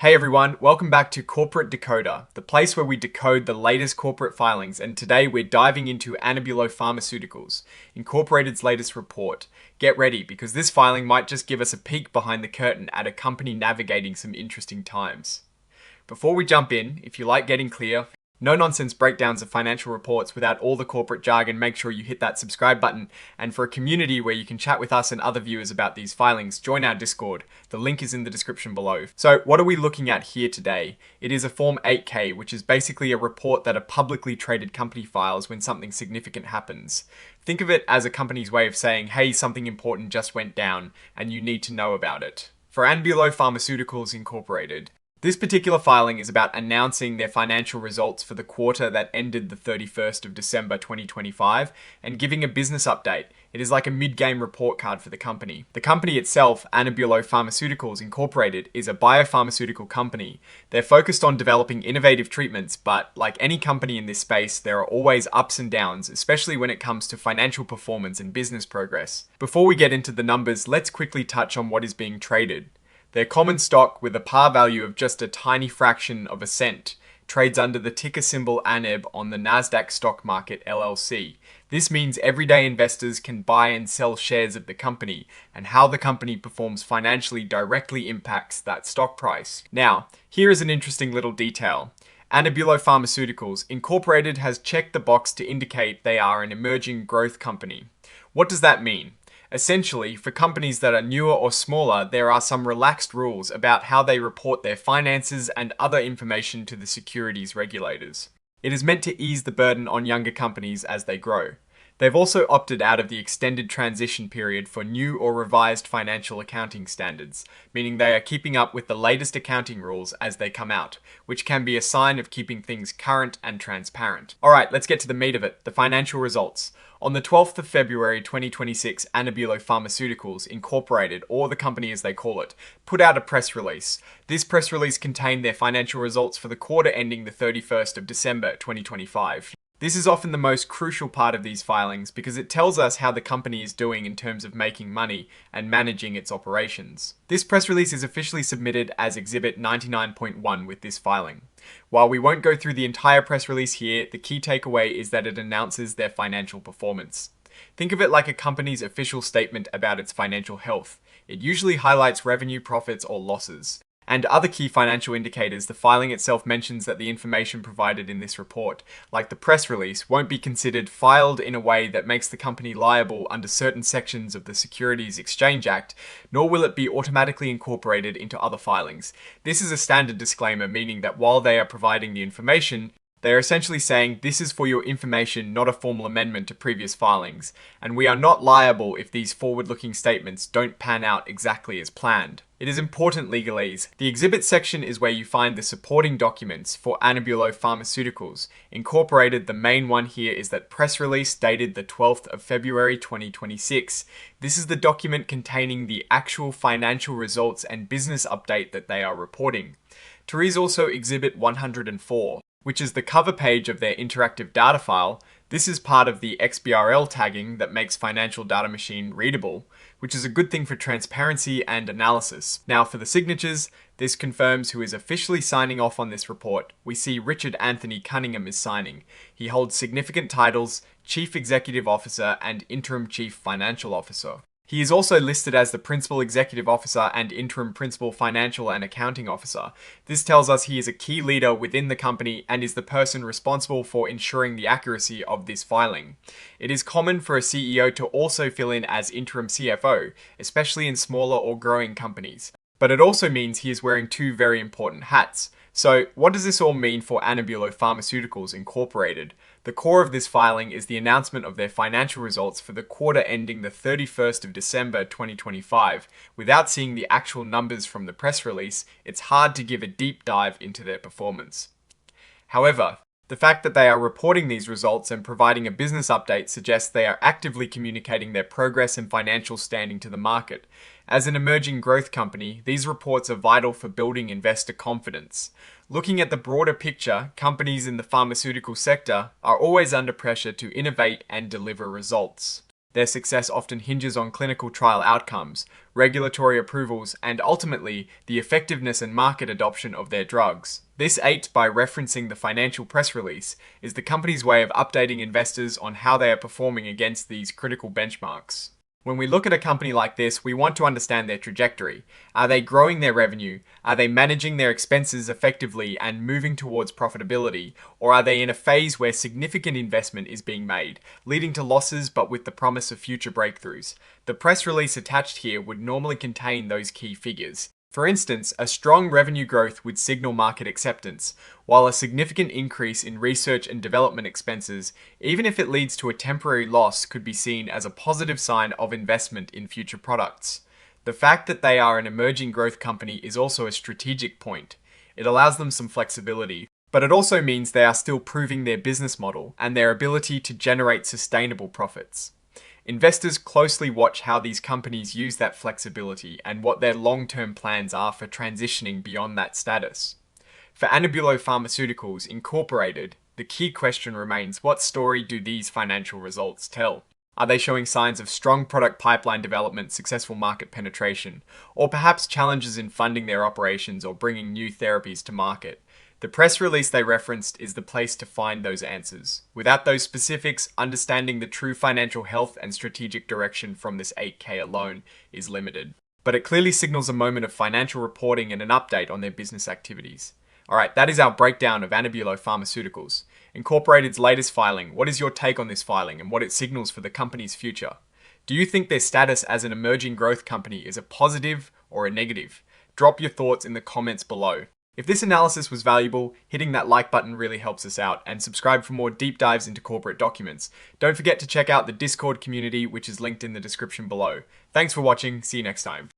Hey everyone, welcome back to Corporate Decoder, the place where we decode the latest corporate filings, and today we're diving into ANEBULO Pharmaceuticals, Incorporated's latest report. Get ready, because this filing might just give us a peek behind the curtain at a company navigating some interesting times. Before we jump in, if you like getting clear, no-nonsense breakdowns of financial reports without all the corporate jargon, make sure you hit that subscribe button. And for a community where you can chat with us and other viewers about these filings, join our Discord. The link is in the description below. So what are we looking at here today? It is a Form 8K, which is basically a report that a publicly traded company files when something significant happens. Think of it as a company's way of saying, hey, something important just went down and you need to know about it. For ANEBULO Pharmaceuticals Incorporated, this particular filing is about announcing their financial results for the quarter that ended the 31st of December 2025 and giving a business update. It is like a mid-game report card for the company. The company itself, ANEBULO Pharmaceuticals Incorporated, is a biopharmaceutical company. They're focused on developing innovative treatments, but like any company in this space, there are always ups and downs, especially when it comes to financial performance and business progress. Before we get into the numbers, let's quickly touch on what is being traded. Their common stock, with a par value of just a tiny fraction of a cent, trades under the ticker symbol ANEB on the Nasdaq stock market LLC. This means everyday investors can buy and sell shares of the company, and how the company performs financially directly impacts that stock price. Now, here is an interesting little detail. ANEBULO Pharmaceuticals Incorporated has checked the box to indicate they are an emerging growth company. What does that mean? Essentially, for companies that are newer or smaller, there are some relaxed rules about how they report their finances and other information to the securities regulators. It is meant to ease the burden on younger companies as they grow. They've also opted out of the extended transition period for new or revised financial accounting standards, meaning they are keeping up with the latest accounting rules as they come out, which can be a sign of keeping things current and transparent. Alright, let's get to the meat of it, the financial results. On the 12th of February 2026, ANEBULO Pharmaceuticals Incorporated, or the company as they call it, put out a press release. This press release contained their financial results for the quarter ending the 31st of December 2025. This is often the most crucial part of these filings because it tells us how the company is doing in terms of making money and managing its operations. This press release is officially submitted as Exhibit 99.1 with this filing. While we won't go through the entire press release here, the key takeaway is that it announces their financial performance. Think of it like a company's official statement about its financial health. It usually highlights revenue, profits, or losses. And other key financial indicators. The filing itself mentions that the information provided in this report, like the press release, won't be considered filed in a way that makes the company liable under certain sections of the Securities Exchange Act, nor will it be automatically incorporated into other filings. This is a standard disclaimer, meaning that while they are providing the information, they are essentially saying this is for your information, not a formal amendment to previous filings, and we are not liable if these forward-looking statements don't pan out exactly as planned. It is important legalese. The exhibit section is where you find the supporting documents for ANEBULO Pharmaceuticals Incorporated. The main one here is that press release dated the 12th of February 2026. This is the document containing the actual financial results and business update that they are reporting. There is also Exhibit 104. Which is the cover page of their interactive data file. This is part of the XBRL tagging that makes Financial Data Machine readable, which is a good thing for transparency and analysis. Now for the signatures, this confirms who is officially signing off on this report. We see Richard Anthony Cunningham is signing. He holds significant titles, Chief Executive Officer and Interim Chief Financial Officer. He is also listed as the Principal Executive Officer and Interim Principal Financial and Accounting Officer. This tells us he is a key leader within the company and is the person responsible for ensuring the accuracy of this filing. It is common for a CEO to also fill in as Interim CFO, especially in smaller or growing companies. But it also means he is wearing two very important hats. So what does this all mean for ANEBULO Pharmaceuticals Incorporated? The core of this filing is the announcement of their financial results for the quarter ending the 31st of December 2025. Without seeing the actual numbers from the press release, it's hard to give a deep dive into their performance. However, the fact that they are reporting these results and providing a business update suggests they are actively communicating their progress and financial standing to the market. As an emerging growth company, these reports are vital for building investor confidence. Looking at the broader picture, companies in the pharmaceutical sector are always under pressure to innovate and deliver results. Their success often hinges on clinical trial outcomes, regulatory approvals, and ultimately, the effectiveness and market adoption of their drugs. This 8, by referencing the financial press release, is the company's way of updating investors on how they are performing against these critical benchmarks. When we look at a company like this, we want to understand their trajectory. Are they growing their revenue? Are they managing their expenses effectively and moving towards profitability? Or are they in a phase where significant investment is being made, leading to losses but with the promise of future breakthroughs? The press release attached here would normally contain those key figures. For instance, a strong revenue growth would signal market acceptance, while a significant increase in research and development expenses, even if it leads to a temporary loss, could be seen as a positive sign of investment in future products. The fact that they are an emerging growth company is also a strategic point. It allows them some flexibility, but it also means they are still proving their business model and their ability to generate sustainable profits. Investors closely watch how these companies use that flexibility and what their long-term plans are for transitioning beyond that status. For ANEBULO Pharmaceuticals Incorporated, the key question remains, what story do these financial results tell? Are they showing signs of strong product pipeline development, successful market penetration, or perhaps challenges in funding their operations or bringing new therapies to market? The press release they referenced is the place to find those answers. Without those specifics, understanding the true financial health and strategic direction from this 8K alone is limited. But it clearly signals a moment of financial reporting and an update on their business activities. Alright, that is our breakdown of ANEBULO Pharmaceuticals Incorporated's latest filing. What is your take on this filing and what it signals for the company's future? Do you think their status as an emerging growth company is a positive or a negative? Drop your thoughts in the comments below. If this analysis was valuable, hitting that like button really helps us out, and subscribe for more deep dives into corporate documents. Don't forget to check out the Discord community, which is linked in the description below. Thanks for watching, see you next time.